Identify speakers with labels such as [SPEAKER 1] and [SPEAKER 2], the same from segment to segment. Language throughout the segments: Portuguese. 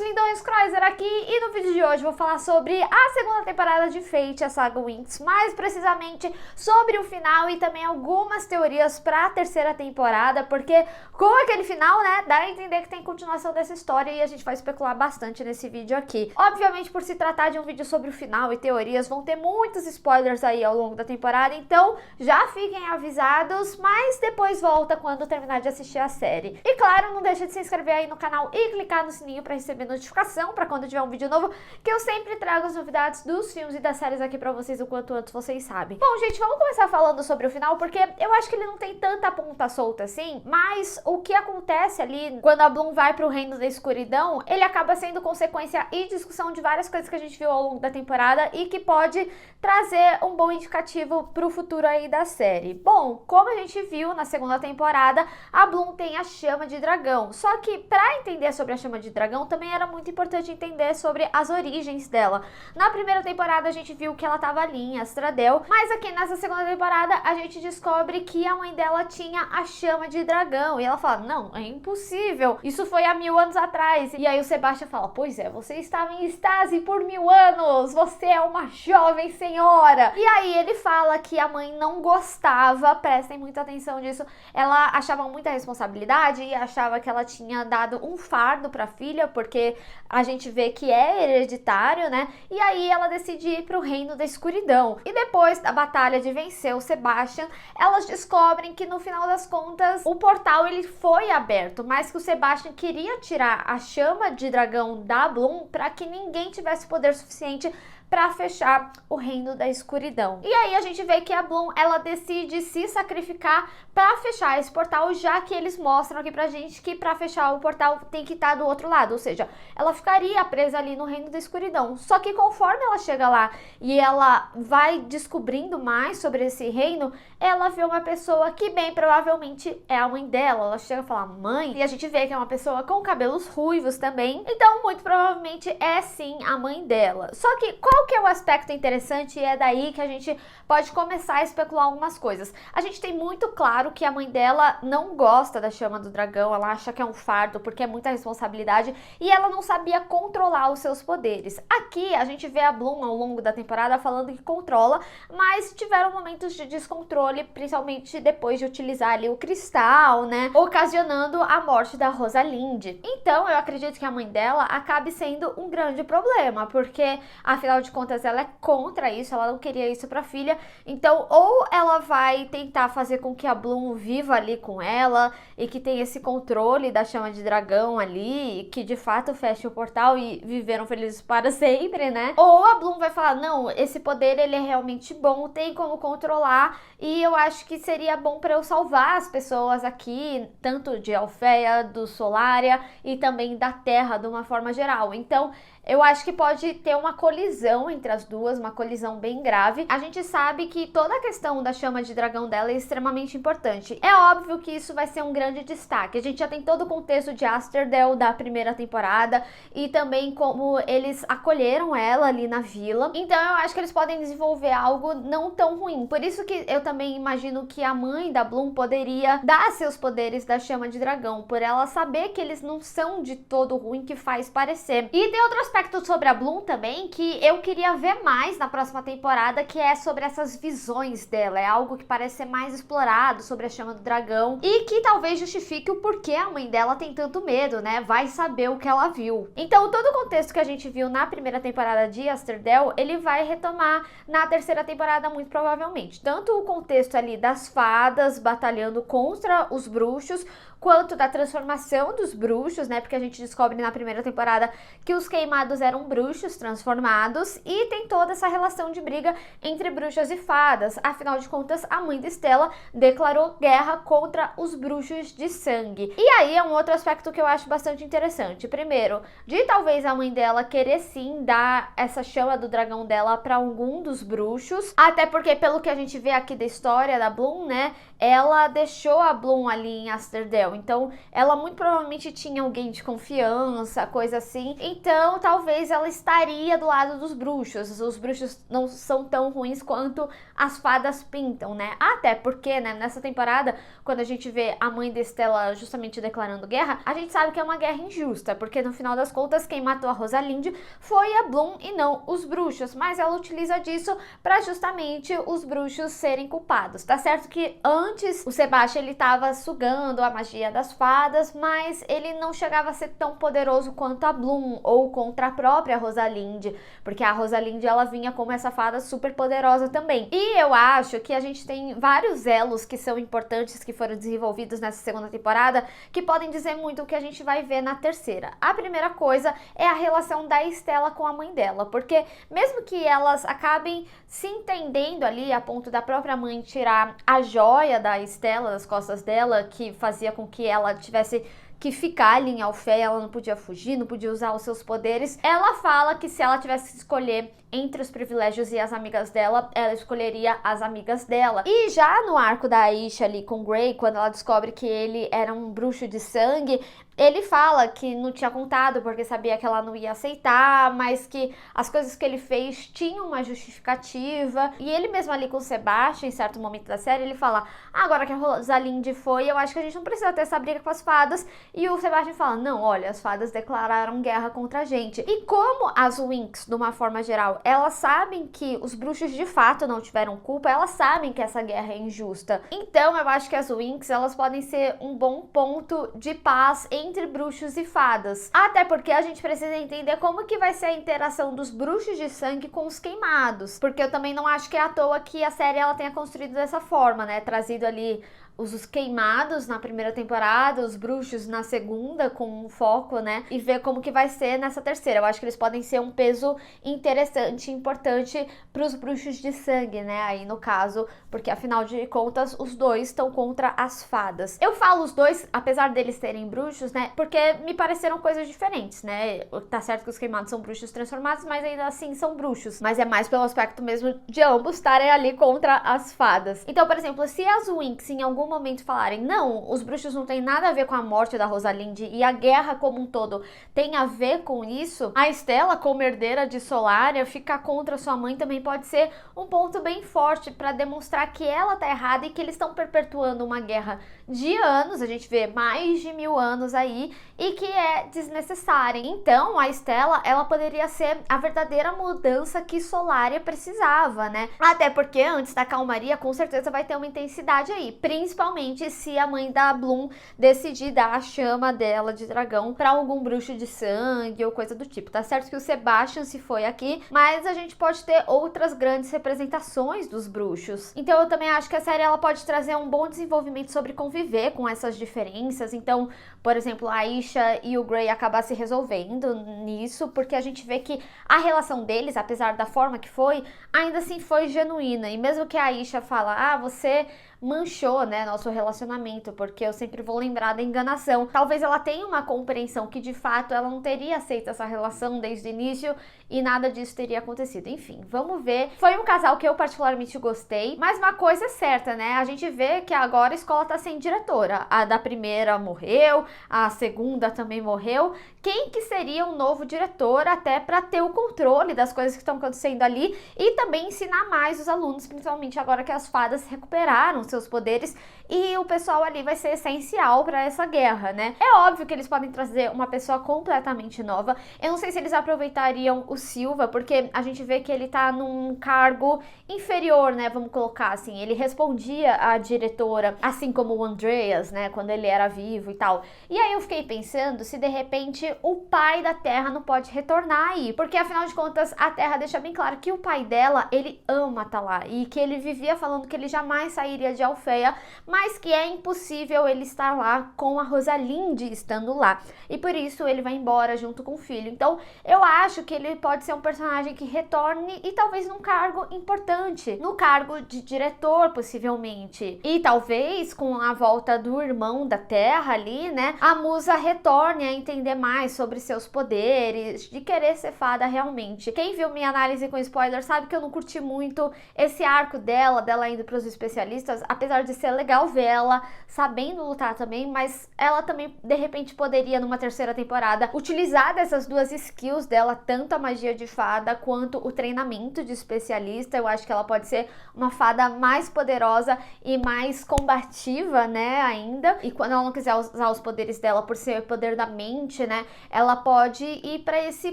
[SPEAKER 1] lindões, Kreuzer aqui, e no vídeo de hoje vou falar sobre a segunda temporada de Fate, a saga Winx, mais precisamente sobre o final e também algumas teorias para a terceira temporada, porque com aquele final, né, dá a entender que tem continuação dessa história e a gente vai especular bastante nesse vídeo aqui. Obviamente, por se tratar de um vídeo sobre o final e teorias, vão ter muitos spoilers aí ao longo da temporada, então já fiquem avisados, mas depois volta quando terminar de assistir a série. E claro, não deixa de se inscrever aí no canal e clicar no sininho para receber notificação para quando tiver um vídeo novo, que eu sempre trago as novidades dos filmes e das séries aqui para vocês o quanto antes vocês sabem. Bom, gente, vamos começar falando sobre o final, porque eu acho que ele não tem tanta ponta solta assim, mas o que acontece ali quando a Bloom vai pro Reino da Escuridão, ele acaba sendo consequência e discussão de várias coisas que a gente viu ao longo da temporada e que pode trazer um bom indicativo pro futuro aí da série. Bom, como a gente viu na segunda temporada, a Bloom tem a chama de dragão, só que para entender sobre a chama de dragão também era muito importante entender sobre as origens dela. Na primeira temporada a gente viu que ela tava ali em Astradel, mas aqui nessa segunda temporada a gente descobre que a mãe dela tinha a chama de dragão, e ela fala, não, é impossível, isso foi há 1000 anos atrás. E aí o Sebastian fala, pois é, você estava em estase por 1000 anos, você é uma jovem senhora. E aí ele fala que a mãe não gostava, prestem muita atenção nisso, ela achava muita responsabilidade e achava que ela tinha dado um fardo pra filha, porque a gente vê que é hereditário, né? E aí ela decide ir pro Reino da Escuridão. E depois da batalha de vencer o Sebastian, elas descobrem que no final das contas o portal ele foi aberto, mas que o Sebastian queria tirar a chama de dragão da Bloom para que ninguém tivesse poder suficiente para fechar o Reino da Escuridão. E aí a gente vê que a Bloom, ela decide se sacrificar para fechar esse portal, já que eles mostram aqui pra gente que para fechar o portal tem que estar do outro lado, ou seja, ela ficaria presa ali no Reino da Escuridão. Só que conforme ela chega lá e ela vai descobrindo mais sobre esse reino, ela vê uma pessoa que bem provavelmente é a mãe dela. Ela chega a falar mãe, e a gente vê que é uma pessoa com cabelos ruivos também, então muito provavelmente é sim a mãe dela. Só que qual que é o aspecto interessante, e é daí que a gente pode começar a especular algumas coisas. A gente tem muito claro que a mãe dela não gosta da chama do dragão, ela acha que é um fardo porque é muita responsabilidade e ela não sabia controlar os seus poderes. Aqui a gente vê a Bloom ao longo da temporada falando que controla, mas tiveram momentos de descontrole, principalmente depois de utilizar ali o cristal, né, ocasionando a morte da Rosalind. Então eu acredito que a mãe dela acabe sendo um grande problema, porque afinal de contas ela é contra isso, ela não queria isso pra filha, então ou ela vai tentar fazer com que a Bloom viva ali com ela e que tenha esse controle da chama de dragão ali, que de fato feche o portal e viveram felizes para sempre, né? Ou a Bloom vai falar, não, esse poder ele é realmente bom, tem como controlar e eu acho que seria bom para eu salvar as pessoas aqui, tanto de Alfeia, do Solaria e também da Terra de uma forma geral. Então eu acho que pode ter uma colisão entre as duas, uma colisão bem grave. A gente sabe que toda a questão da chama de dragão dela é extremamente importante. É óbvio que isso vai ser um grande destaque. A gente já tem todo o contexto de Asterdel da primeira temporada e também como eles acolheram ela ali na vila. Então eu acho que eles podem desenvolver algo não tão ruim. Por isso que eu também imagino que a mãe da Bloom poderia dar seus poderes da chama de dragão, por ela saber que eles não são de todo ruim que faz parecer. E tem outro aspecto sobre a Bloom também que eu queria ver mais na próxima temporada, que é sobre essas visões dela. É algo que parece ser mais explorado sobre a chama do dragão e que talvez justifique o porquê a mãe dela tem tanto medo, né? Vai saber o que ela viu. Então todo o contexto que a gente viu na primeira temporada de Asterdel, ele vai retomar na terceira temporada muito provavelmente. Tanto o contexto ali das fadas batalhando contra os bruxos, quanto da transformação dos bruxos, né? Porque a gente descobre na primeira temporada que os queimados eram bruxos transformados e tem toda essa relação de briga entre bruxas e fadas. Afinal de contas, a mãe da Stella declarou guerra contra os bruxos de sangue. E aí é um outro aspecto que eu acho bastante interessante. Primeiro, de talvez a mãe dela querer sim dar essa chama do dragão dela para algum dos bruxos, até porque pelo que a gente vê aqui da história da Bloom, né, ela deixou a Bloom ali em Asterdale, então ela muito provavelmente tinha alguém de confiança, coisa assim, então talvez ela estaria do lado dos bruxos. Os bruxos não são tão ruins quanto as fadas pintam, né? Até porque, né, nessa temporada, quando a gente vê a mãe da Estela justamente declarando guerra, a gente sabe que é uma guerra injusta, porque no final das contas quem matou a Rosalinde foi a Bloom e não os bruxos, mas ela utiliza disso para justamente os bruxos serem culpados. Tá certo que antes o Sebastian ele tava sugando a magia das fadas, mas ele não chegava a ser tão poderoso quanto a Bloom ou contra a própria Rosalinde, porque a Rosalinde ela vinha como essa fada super poderosa também. E eu acho que a gente tem vários elos que são importantes que foram desenvolvidos nessa segunda temporada que podem dizer muito o que a gente vai ver na terceira. A primeira coisa é a relação da Estela com a mãe dela, porque mesmo que elas acabem se entendendo ali a ponto da própria mãe tirar a joia da Estela das costas dela, que fazia com que ela tivesse que ficar ali em Alféia, ela não podia fugir, não podia usar os seus poderes. Ela fala que se ela tivesse que escolher entre os privilégios e as amigas dela, ela escolheria as amigas dela. E já no arco da Aisha ali com Grey, quando ela descobre que ele era um bruxo de sangue, ele fala que não tinha contado porque sabia que ela não ia aceitar, mas que as coisas que ele fez tinham uma justificativa. E ele mesmo ali com o Sebastian, em certo momento da série, ele fala: agora que a Rosalinde foi, eu acho que a gente não precisa ter essa briga com as fadas. E o Sebastian fala: não, olha, as fadas declararam guerra contra a gente. E como as Winx, de uma forma geral, elas sabem que os bruxos de fato não tiveram culpa, elas sabem que essa guerra é injusta. Então eu acho que as Winx, elas podem ser um bom ponto de paz entre bruxos e fadas. Até porque a gente precisa entender como que vai ser a interação dos bruxos de sangue com os queimados. Porque eu também não acho que é à toa que a série ela tenha construído dessa forma, né? Trazido ali os queimados na primeira temporada, os bruxos na segunda, com um foco, né? E ver como que vai ser nessa terceira. Eu acho que eles podem ser um peso interessante, importante para os bruxos de sangue, né? Aí no caso, porque afinal de contas, os dois estão contra as fadas. Eu falo os dois, apesar deles serem bruxos, né? Porque me pareceram coisas diferentes, né? Tá certo que os queimados são bruxos transformados, mas ainda assim são bruxos. Mas é mais pelo aspecto mesmo de ambos estarem ali contra as fadas. Então, por exemplo, se as Winx em algum momento falarem: não, os bruxos não tem nada a ver com a morte da Rosalinde e a guerra como um todo tem a ver com isso, a Estela, como herdeira de Solária, ficar contra sua mãe também pode ser um ponto bem forte para demonstrar que ela tá errada e que eles estão perpetuando uma guerra de anos, a gente vê mais de 1000 anos aí, e que é desnecessária. Então a Estela, ela poderia ser a verdadeira mudança que Solária precisava, né? Até porque antes da calmaria com certeza vai ter uma intensidade aí, principalmente se a mãe da Bloom decidir dar a chama dela de dragão para algum bruxo de sangue ou coisa do tipo. Tá certo que o Sebastian se foi aqui, mas a gente pode ter outras grandes representações dos bruxos. Então eu também acho que a série ela pode trazer um bom desenvolvimento sobre conviver com essas diferenças. Então, por exemplo, a Aisha e o Grey acabar se resolvendo nisso, porque a gente vê que a relação deles, apesar da forma que foi, ainda assim foi genuína. E mesmo que a Aisha fala: ah, você manchou, né, nosso relacionamento, porque eu sempre vou lembrar da enganação. Talvez ela tenha uma compreensão que de fato ela não teria aceito essa relação desde o início e nada disso teria acontecido. Enfim, vamos ver. Foi um casal que eu particularmente gostei, mas uma coisa é certa, né? A gente vê que agora a escola tá sem diretora. A da primeira morreu, a segunda também morreu. Quem que seria um novo diretor até para ter o controle das coisas que estão acontecendo ali e também ensinar mais os alunos, principalmente agora que as fadas recuperaram seus poderes e o pessoal ali vai ser essencial para essa guerra, né? É óbvio que eles podem trazer uma pessoa completamente nova. Eu não sei se eles aproveitariam o Silva, porque a gente vê que ele tá num cargo inferior, né? Vamos colocar assim, ele respondia à diretora, assim como o Andreas, né? Quando ele era vivo e tal. E aí eu fiquei pensando se de repente o pai da Terra não pode retornar aí, porque afinal de contas a Terra deixa bem claro que o pai dela, ele ama tá lá e que ele vivia falando que ele jamais sairia de Alféia, mas que é impossível ele estar lá com a Rosalinde estando lá. E por isso ele vai embora junto com o filho. Então eu acho que ele pode ser um personagem que retorne e talvez num cargo importante, no cargo de diretor possivelmente. E talvez com a volta do irmão da Terra ali, né, a Musa retorne a entender mais sobre seus poderes, de querer ser fada realmente. Quem viu minha análise com spoiler sabe que eu não curti muito esse arco dela indo pros especialistas, apesar de ser legal ver ela sabendo lutar também, mas ela também, de repente, poderia, numa terceira temporada, utilizar dessas duas skills dela, tanto a magia de fada quanto o treinamento de especialista. Eu acho que ela pode ser uma fada mais poderosa e mais combativa, né, ainda. E quando ela não quiser usar os poderes dela por ser poder da mente, né, ela pode ir pra esse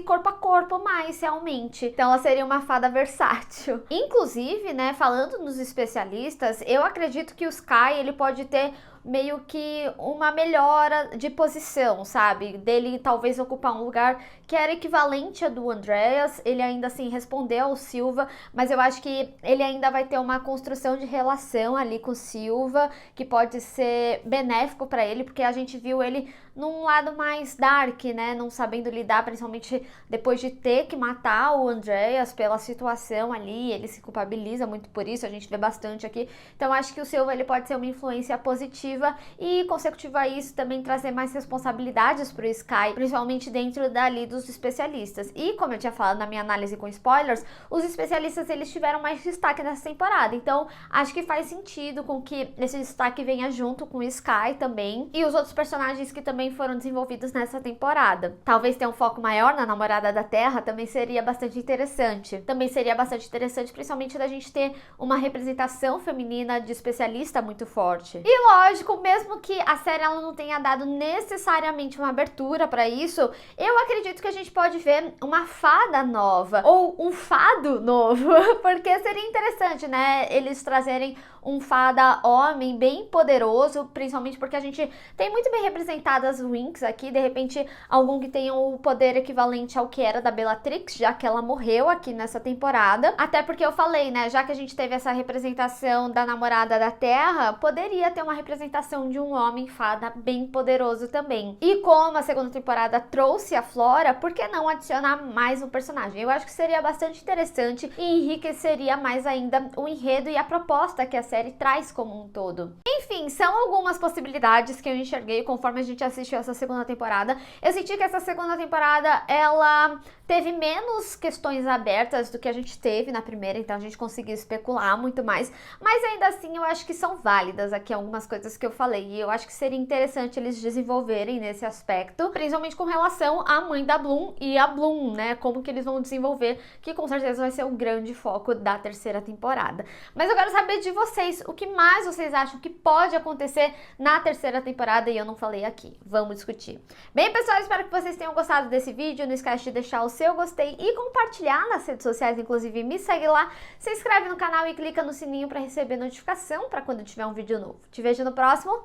[SPEAKER 1] corpo a corpo mais, realmente. Então ela seria uma fada versátil. Inclusive, né, falando nos especialistas, eu acredito que o Sky, ele pode ter meio que uma melhora de posição, sabe? Dele talvez ocupar um lugar que era equivalente a do Andreas. Ele ainda assim respondeu ao Silva, mas eu acho que ele ainda vai ter uma construção de relação ali com o Silva, que pode ser benéfico para ele, porque a gente viu ele num lado mais dark, né? Não sabendo lidar, principalmente depois de ter que matar o Andreas pela situação ali. Ele se culpabiliza muito por isso, a gente vê bastante aqui. Então acho que o Silva, ele pode ser uma influência positiva e, consecutiva a isso, também trazer mais responsabilidades pro Sky, principalmente dentro dali dos especialistas. E, como eu tinha falado na minha análise com spoilers, os especialistas, eles tiveram mais destaque nessa temporada. Então, acho que faz sentido com que esse destaque venha junto com o Sky também e os outros personagens que também foram desenvolvidos nessa temporada. Talvez ter um foco maior na Namorada da Terra também seria bastante interessante. Também seria bastante interessante, principalmente da gente ter uma representação feminina de especialista muito forte. E, lógico, mesmo que a série ela não tenha dado necessariamente uma abertura para isso, eu acredito que a gente pode ver uma fada nova ou um fado novo, porque seria interessante, né, eles trazerem um fada homem bem poderoso, principalmente porque a gente tem muito bem representadas as Winx aqui, de repente algum que tenha o poder equivalente ao que era da Bellatrix, já que ela morreu aqui nessa temporada, até porque eu falei, né, já que a gente teve essa representação da Namorada da Terra, poderia ter uma representação de um homem fada bem poderoso também. E como a segunda temporada trouxe a Flora, por que não adicionar mais um personagem? Eu acho que seria bastante interessante e enriqueceria mais ainda o enredo e a proposta que a série traz como um todo. Enfim, são algumas possibilidades que eu enxerguei conforme a gente assistiu essa segunda temporada. Eu senti que essa segunda temporada, ela teve menos questões abertas do que a gente teve na primeira, então a gente conseguiu especular muito mais, mas ainda assim eu acho que são válidas aqui algumas coisas que eu falei, e eu acho que seria interessante eles desenvolverem nesse aspecto, principalmente com relação à mãe da Bloom e a Bloom, né, como que eles vão desenvolver, que com certeza vai ser o grande foco da terceira temporada. Mas eu quero saber de vocês, o que mais vocês acham que pode acontecer na terceira temporada, e eu não falei aqui, vamos discutir. Bem, pessoal, espero que vocês tenham gostado desse vídeo, não esquece de deixar o seu gostei e compartilhar nas redes sociais, inclusive me segue lá, se inscreve no canal e clica no sininho para receber notificação para quando tiver um vídeo novo. Te vejo no próximo,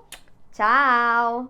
[SPEAKER 1] tchau!